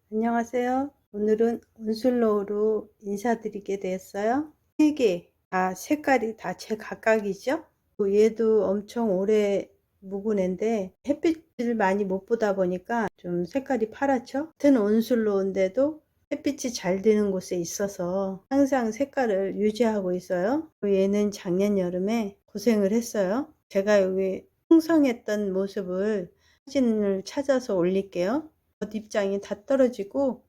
안녕하세요. 오늘은 온슬로우로 인사드리게 되었어요. 3개 다 색깔이 다 제각각이죠. 얘도 엄청 오래 묵은 애인데 햇빛을 많이 못 보다 보니까 좀 색깔이 파랗죠. 같은 온슬로우인데도 햇빛이 잘 드는 곳에 있어서 항상 색깔을 유지하고 있어요. 얘는 작년 여름에 고생을 했어요. 제가 여기 풍성했던 모습을 사진을 찾아서 올릴게요. 겉입장이 다 떨어지고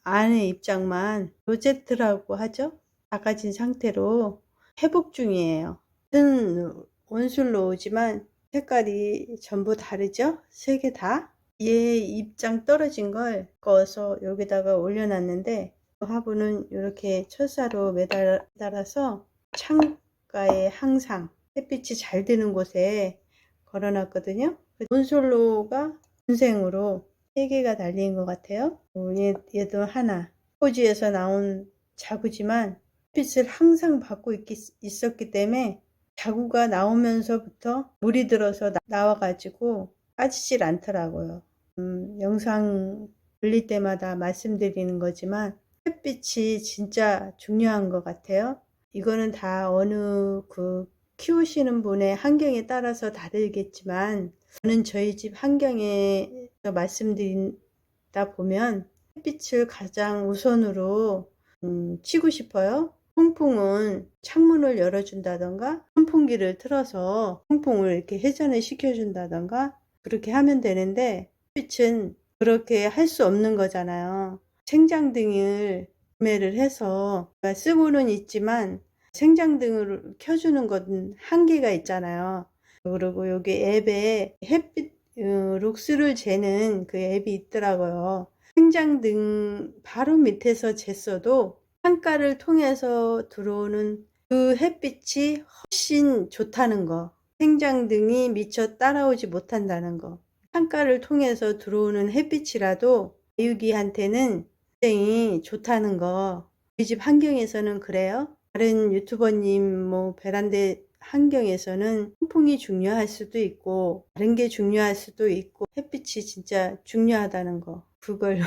안에 입장만 로제트라고 하죠. 작아진 상태로 회복 중이에요. 같은 온슬로우지만 색깔이 전부 다르죠. 3개 다. 얘 입장 떨어진 걸 꺼서 여기다가 올려놨는데 화분은 이렇게 철사로 매달아서 창가에 항상 햇빛이 잘 드는 곳에 걸어놨거든요. 온슬로우가 분생으로 3개가 달린 것 같아요. 얘도 하나. 호주에서 나온 자구지만 햇빛을 항상 받고 있었기 때문에 자구가 나오면서부터 물이 들어서 나와가지고 빠지질 않더라고요. 영상 올릴 때마다 말씀드리는 거지만 햇빛이 진짜 중요한 것 같아요. 이거는 다 어느 키우시는 분의 환경에 따라서 다르겠지만 저는 저희 집 환경에서 말씀드리다 보면 햇빛을 가장 우선으로 치고 싶어요. 통풍은 창문을 열어준다던가 선풍기를 틀어서 통풍을 이렇게 회전을 시켜준다던가 그렇게 하면 되는데 햇빛은 그렇게 할 수 없는 거잖아요. 생장등을 구매를 해서 쓰고는 있지만 생장등을 켜주는 건 한계가 있잖아요. 그리고 여기 앱에 햇빛 룩스를 재는 그 앱이 있더라고요. 생장등 바로 밑에서 쟀어도 창가를 통해서 들어오는 그 햇빛이 훨씬 좋다는 거. 생장등이 미처 따라오지 못한다는 거. 창가를 통해서 들어오는 햇빛이라도 다육이한테는 굉장히 좋다는 거. 우리 집 환경에서는 그래요. 다른 유튜버님 베란다 환경에서는 통풍이 중요할 수도 있고 다른 게 중요할 수도 있고 햇빛이 진짜 중요하다는 거. 그걸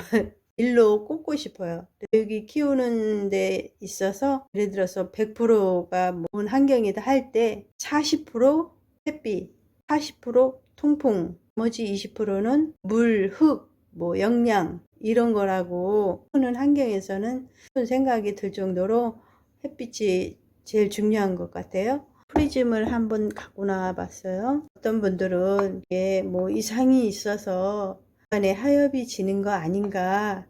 일로 꽂고 싶어요. 여기 키우는 데 있어서 예를 들어서 100%가 모은 환경이다 할 때 40% 햇빛, 40% 통풍, 나머지 20%는 물, 흙, 영양 이런 거라고 하는 환경에서는 그런 생각이 들 정도로 햇빛이 제일 중요한 것 같아요. 프리즘을 한번 갖고 나와 봤어요. 어떤 분들은 이게 이상이 있어서 중간에 하엽이 지는 거 아닌가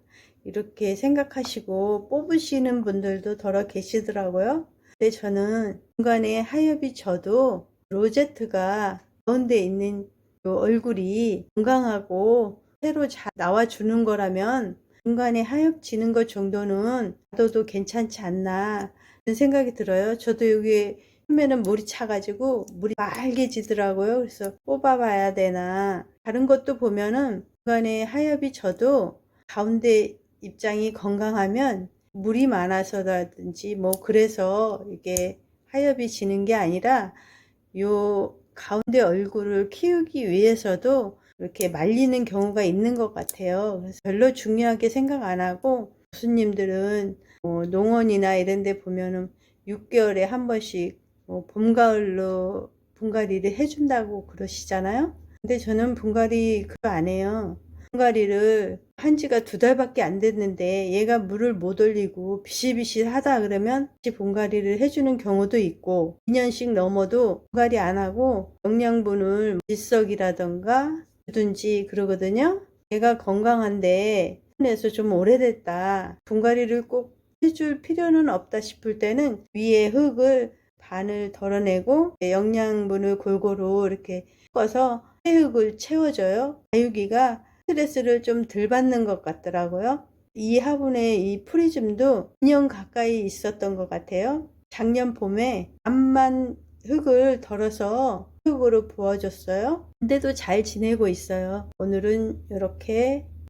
이렇게 생각하시고 뽑으시는 분들도 더러 계시더라고요. 근데 저는 중간에 하엽이 져도 로제트가 가운데 있는 요 얼굴이 건강하고 새로 잘 나와주는 거라면 중간에 하엽 지는 것 정도는 놔둬도 괜찮지 않나 그런 생각이 들어요. 저도 여기 처음에는 물이 차가지고 물이 빨개지더라고요. 그래서 뽑아봐야 되나. 다른 것도 보면은 중간에 하엽이 져도 가운데 입장이 건강하면 물이 많아서라든지 그래서 이게 하엽이 지는 게 아니라 요 가운데 얼굴을 키우기 위해서도 이렇게 말리는 경우가 있는 것 같아요. 그래서 별로 중요하게 생각 안 하고 교수님들은 농원이나 이런 데 보면은 6개월에 한 번씩 봄, 가을로 분갈이를 해준다고 그러시잖아요. 근데 저는 분갈이 그거 안 해요. 분갈이를 한 지가 2달밖에 안 됐는데 얘가 물을 못 올리고 비실비실하다 그러면 분갈이를 해주는 경우도 있고 2년씩 넘어도 분갈이 안 하고 영양분을 질석이라던가 주든지 그러거든요. 얘가 건강한데 에서 좀 오래됐다. 분갈이를 꼭 해줄 필요는 없다 싶을 때는 위에 흙을 반을 덜어내고 영양분을 골고루 이렇게 섞어서 새 흙을 채워줘요. 다육이가 스트레스를 좀 덜 받는 것 같더라고요. 이 화분에 이 프리즘도 2년 가까이 있었던 것 같아요. 작년 봄에 암만 흙을 덜어서 흙으로 부어줬어요. 근데도 잘 지내고 있어요. 오늘은 이렇게